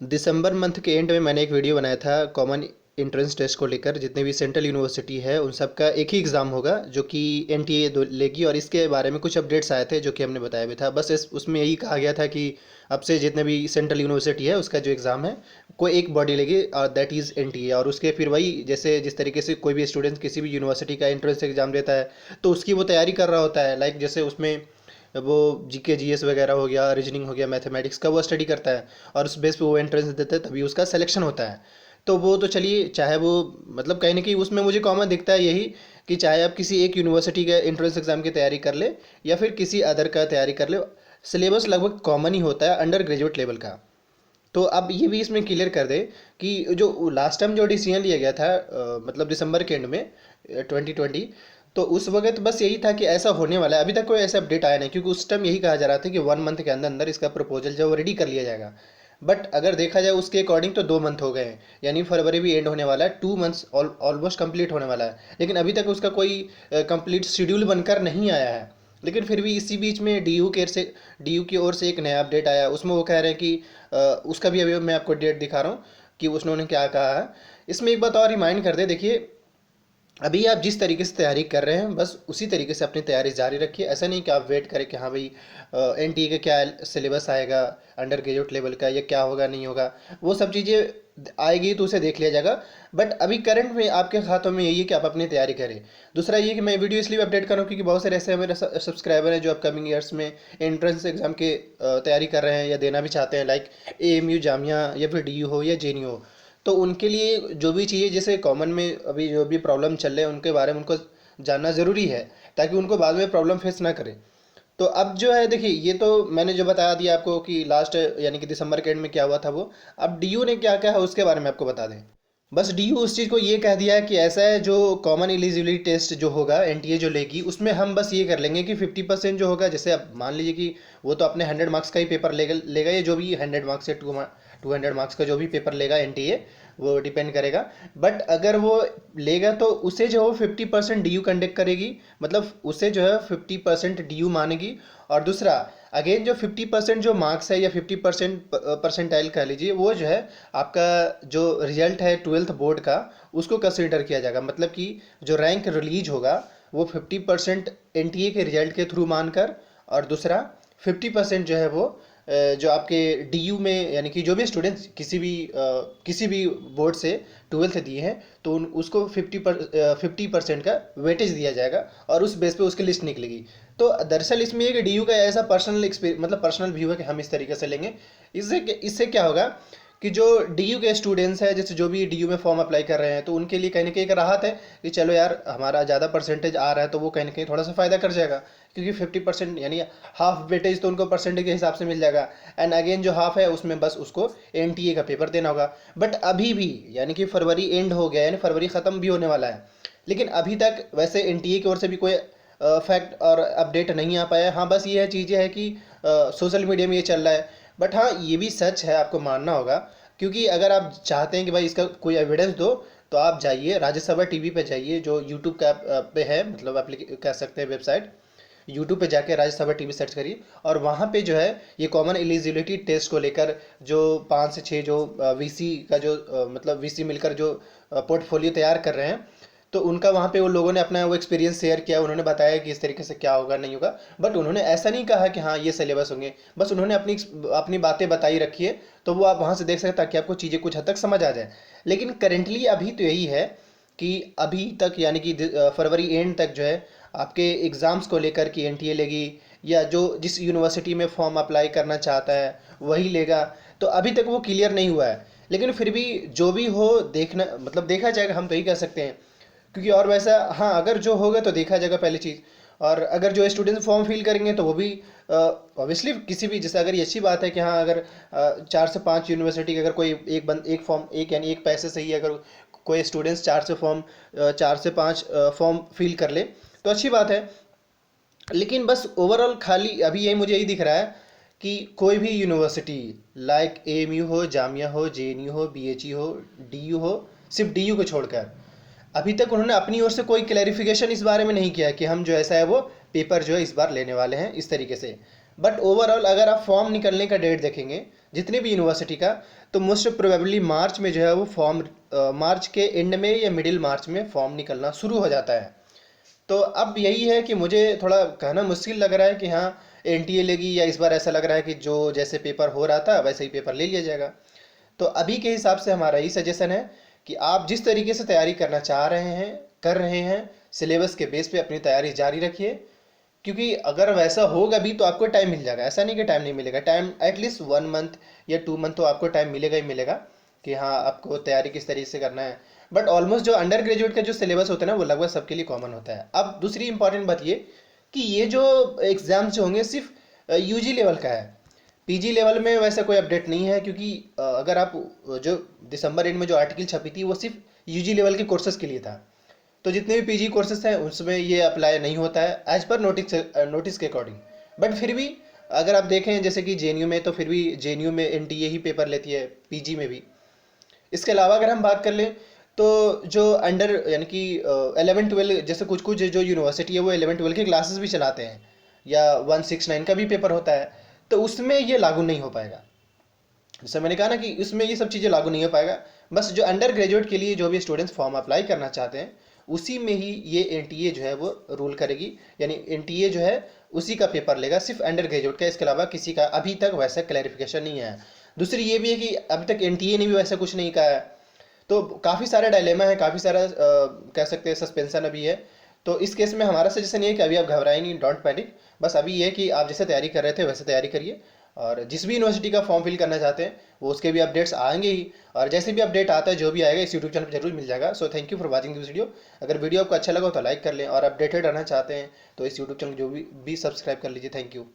दिसंबर month के and में मैंने एक वीडियो बनाया था कॉमन एंट्रेंस टेस्ट को लेकर। जितने भी सेंट्रल यूनिवर्सिटी है उन सब का एक ही एग्ज़ाम होगा जो कि एनटीए लेगी, और इसके बारे में कुछ अपडेट्स आए थे जो कि हमने बताया भी था। बस उसमें यही कहा गया था कि अब से जितने भी सेंट्रल यूनिवर्सिटी है उसका जो एग्ज़ाम है कोई एक बॉडी लेगी, और दैट इज़ एनटीए। और उसके फिर वही जैसे जिस तरीके से कोई भी स्टूडेंट किसी भी यूनिवर्सिटी का एंट्रेंस एग्ज़ाम देता है तो उसकी वो तैयारी कर रहा होता है। लाइक जैसे उसमें वो जीके जीएस वगैरह हो गया, रीजनिंग हो गया, मैथमेटिक्स का वो स्टडी करता है और उस बेस पे वो एंट्रेंस देता है, तभी उसका सिलेक्शन होता है। तो वो तो चलिए, चाहे वो मतलब कहीं ना कहीं उसमें मुझे कॉमन दिखता है यही कि चाहे आप किसी एक यूनिवर्सिटी के एंट्रेंस एग्जाम की तैयारी कर ले या फिर किसी अदर का तैयारी कर ले, सिलेबस लगभग कॉमन ही होता है अंडर ग्रेजुएट लेवल का। तो अब ये भी इसमें क्लियर कर दे कि जो लास्ट टाइम जो डिसीजन लिया गया था मतलब दिसंबर के एंड में 2020, तो उस वक्त बस यही था कि ऐसा होने वाला है। अभी तक कोई ऐसा अपडेट आया नहीं, क्योंकि उस टाइम यही कहा जा रहा था कि 1 मंथ के अंदर अंदर इसका प्रपोजल जो रेडी कर लिया जाएगा। बट अगर देखा जाए उसके अकॉर्डिंग तो 2 मंथ हो गए हैं, यानी फरवरी भी एंड होने वाला है, 2 मंथ्स ऑलमोस्ट कंप्लीट होने वाला है, लेकिन अभी तक उसका कोई कंप्लीट शेड्यूल बनकर नहीं आया है। लेकिन फिर भी इसी बीच में डी यू की ओर से एक नया अपडेट आया, उसमें वो कह रहे हैं कि उसका भी अभी मैं आपको डेट दिखा रहा हूँ कि उन्होंने क्या कहा है। इसमें एक बात और रिमाइंड कर दे, देखिए अभी आप जिस तरीके से तैयारी कर रहे हैं बस उसी तरीके से अपनी तैयारी जारी रखिए। ऐसा नहीं कि आप वेट करें कि हाँ भाई एनटीए का क्या सिलेबस आएगा, अंडर ग्रेजुएट लेवल का, या क्या होगा नहीं होगा, वो सब चीज़ें आएगी तो उसे देख लिया जाएगा। बट अभी करंट में आपके हाथों में यही है कि आप अपनी तैयारी करें। दूसरा ये कि मैं वीडियो इसलिए अपडेट कर रहा हूँ क्योंकि बहुत सारे ऐसे मेरे सब्सक्राइबर हैं जो अपकमिंग ईयर्स में एंट्रेंस एग्जाम के तैयारी कर रहे हैं या देना भी चाहते हैं, लाइक एएमयू, जामिया या फिर डीयू हो या जेएनयू हो। तो उनके लिए जो भी चीज़ें जैसे कॉमन में अभी जो भी प्रॉब्लम चल रहे हैं उनके बारे में उनको जानना ज़रूरी है, ताकि उनको बाद में प्रॉब्लम फेस ना करें। तो अब जो है देखिए, ये तो मैंने जो बता दिया आपको कि लास्ट यानी कि दिसंबर के एंड में क्या हुआ था वो। अब डीयू ने क्या कहा है उसके बारे में आपको बता दें। बस डीयू उस चीज़ को ये कह दिया है कि ऐसा है, जो कॉमन एलिजिबिलिटी टेस्ट जो होगा एनटीए जो लेगी उसमें हम बस ये कर लेंगे कि 50% जो होगा, जैसे अब मान लीजिए कि वो तो अपने 100 मार्क्स का ही पेपर लेगा ये जो भी 100 मार्क्स से 200 मार्क्स का जो भी पेपर लेगा एनटीए, वो डिपेंड करेगा। बट अगर वो लेगा तो उसे जो है 50% डी यू कंडक्ट करेगी, मतलब उसे जो है 50% डी यू मानेगी। और दूसरा, अगेन जो 50% जो मार्क्स है या 50% परसेंटाइल कह लीजिए, वो जो है आपका जो रिजल्ट है 12th बोर्ड का, उसको कंसिडर किया जाएगा। मतलब कि जो रैंक रिलीज होगा वो 50% एनटीए के रिजल्ट के थ्रू मानकर, और दूसरा 50% जो है वो जो आपके डीयू में, यानी कि जो भी स्टूडेंट्स किसी भी बोर्ड से 12th दिए हैं तो उसको 50% का वेटेज दिया जाएगा, और उस बेस पे उसकी लिस्ट निकलेगी। तो दरअसल इसमें एक डीयू का ऐसा पर्सनल एक्सपीरियंस, मतलब पर्सनल व्यू है कि हम इस तरीके से लेंगे। इससे क्या होगा कि जो डीयू के स्टूडेंट्स हैं, जैसे जो भी डीयू में फॉर्म अप्लाई कर रहे हैं, तो उनके लिए कहीं ना कहीं एक राहत है कि चलो यार हमारा ज़्यादा परसेंटेज आ रहा है, तो वो कहीं ना कहीं थोड़ा सा फ़ायदा कर जाएगा, क्योंकि 50% यानी हाफ वेटेज तो उनको परसेंटेज के हिसाब से मिल जाएगा। एंड अगेन जो हाफ है उसमें बस उसको एनटीए का पेपर देना होगा। बट अभी भी यानी कि फरवरी एंड हो गया, यानी फरवरी ख़त्म भी होने वाला है, लेकिन अभी तक वैसे एनटीए की ओर से भी कोई फैक्ट और अपडेट नहीं आ पाया। हाँ, बस ये चीज़ें है कि सोशल मीडिया में ये चल रहा है। बट हाँ, ये भी सच है, आपको मानना होगा, क्योंकि अगर आप चाहते हैं कि भाई इसका कोई एविडेंस दो, तो आप जाइए राज्यसभा टीवी पे जाइए, जो यूट्यूब का पे है, मतलब कह सकते हैं वेबसाइट। यूट्यूब पे जाके राज्यसभा टीवी सर्च करिए, और वहाँ पे जो है ये कॉमन एलिजिबिलिटी टेस्ट को लेकर जो 5 से 6 जो वीसी का जो मतलब वीसी मिलकर जो पोर्टफोलियो तैयार कर रहे हैं, तो उनका वहाँ पे उन लोगों ने अपना वो एक्सपीरियंस शेयर किया। उन्होंने बताया कि इस तरीके से क्या होगा नहीं होगा, बट उन्होंने ऐसा नहीं कहा कि हाँ ये सिलेबस होंगे। बस उन्होंने अपनी अपनी बातें बताई रखी है, तो वो आप वहाँ से देख सकते हैं ताकि आपको चीज़ें कुछ हद तक समझ आ जाए। लेकिन करेंटली अभी तो यही है कि अभी तक यानी कि फरवरी एंड तक जो है आपके एग्ज़ाम्स को लेकर कि एनटीए लेगी या जो जिस यूनिवर्सिटी में फॉर्म अप्लाई करना चाहता है वही लेगा, तो अभी तक वो क्लियर नहीं हुआ है। लेकिन फिर भी जो भी हो देखना, मतलब देखा जाएगा, हम तो यही कह सकते हैं। क्योंकि और वैसा हाँ, अगर जो होगा तो देखा जाएगा पहली चीज़। और अगर जो स्टूडेंट्स फॉर्म फिल करेंगे तो वो भी ऑब्वियसली किसी भी, जैसे अगर ये अच्छी बात है कि हाँ अगर 4 से 5 यूनिवर्सिटी का अगर कोई एक फॉर्म, एक यानी एक पैसे से ही अगर कोई स्टूडेंट्स 4 से 5 फॉर्म फिल कर ले तो अच्छी बात है। लेकिन बस ओवरऑल खाली अभी यही मुझे यही दिख रहा है कि कोई भी यूनिवर्सिटी, लाइक एएमयू हो, जामिया हो, जेएनयू हो, बीएचयू हो, डीयू हो, सिर्फ डीयू को छोड़कर अभी तक उन्होंने अपनी ओर से कोई क्लैरिफिकेशन इस बारे में नहीं किया कि हम जो ऐसा है वो पेपर जो है इस बार लेने वाले हैं इस तरीके से। बट ओवरऑल अगर आप फॉर्म निकलने का डेट देखेंगे जितने भी यूनिवर्सिटी का, तो मोस्ट प्रोबेबली मार्च में जो है वो फॉर्म, मार्च के एंड में या मिडिल मार्च में फॉर्म निकलना शुरू हो जाता है। तो अब यही है कि मुझे थोड़ा कहना मुश्किल लग रहा है कि हाँ एनटीए लेगी, या इस बार ऐसा लग रहा है कि जो जैसे पेपर हो रहा था वैसे ही पेपर ले लिया जाएगा। तो अभी के हिसाब से हमारा यही सजेशन है कि आप जिस तरीके से तैयारी करना चाह रहे हैं, कर रहे हैं, सिलेबस के बेस पे अपनी तैयारी जारी रखिए। क्योंकि अगर वैसा होगा भी तो आपको टाइम मिल जाएगा, ऐसा नहीं कि टाइम नहीं मिलेगा। टाइम एटलीस्ट 1 मंथ या 2 मंथ तो आपको टाइम मिलेगा ही मिलेगा कि हाँ आपको तैयारी किस तरीके से करना है। बट ऑलमोस्ट जो अंडर ग्रेजुएट का जो सिलेबस होता है ना वो लगभग सबके लिए कॉमन होता है। अब दूसरी इंपॉर्टेंट बात ये कि ये जो एग्ज़ाम्स जो होंगे सिर्फ यूजी लेवल का है, पीजी लेवल में वैसा कोई अपडेट नहीं है। क्योंकि अगर आप जो दिसंबर एंड में जो आर्टिकल छपी थी वो सिर्फ यूजी लेवल के कोर्सेज के लिए था। तो जितने भी पीजी कोर्सेज हैं उसमें ये अप्लाई नहीं होता है एज पर नोटिस के अकॉर्डिंग। बट फिर भी अगर आप देखें जैसे कि जेएनयू में, तो फिर भी जेएनयू में एनटीए ही पेपर लेती है, पीजी में भी। इसके अलावा अगर हम बात कर लें तो जो अंडर यानी कि 11-12, जैसे कुछ कुछ जो यूनिवर्सिटी है वो 11-12 की क्लासेस भी चलाते हैं, या 169 का भी पेपर होता है, तो उसमें ये लागू नहीं हो पाएगा। जैसे मैंने कहा ना कि इसमें ये सब चीज़ें लागू नहीं हो पाएगा। बस जो अंडर ग्रेजुएट के लिए जो भी स्टूडेंट्स फॉर्म अप्लाई करना चाहते हैं उसी में ही ये एनटीए जो है वो रूल करेगी। यानी एनटीए जो है उसी का पेपर लेगा, सिर्फ अंडर ग्रेजुएट का। इसके अलावा किसी का अभी तक वैसा क्लैरिफिकेशन नहीं है। दूसरी ये भी है कि अभी तक एनटीए ने भी वैसा कुछ नहीं कहा है। तो काफ़ी सारा डायलेमा है, काफ़ी सारा कह सकते हैं सस्पेंसन अभी है। तो इस केस में हमारा सजेशन ये है कि अभी आप घबराएं नहीं, डोंट पैनिक। बस अभी ये है कि आप जैसे तैयारी कर रहे थे वैसे तैयारी करिए, और जिस भी यूनिवर्सिटी का फॉर्म फिल करना चाहते हैं वो उसके भी अपडेट्स आएंगे ही। और जैसे भी अपडेट आता है जो भी आएगा इस यूट्यूब चैनल पर जरूर मिल जाएगा। So thank you for watching this video. अगर वीडियो आपको अच्छा लगा हो तो लाइक कर लें, और अपडेटेड रहना चाहते हैं तो इस यूट्यूब चैनल जो भी सब्सक्राइब कर लीजिए। Thank you.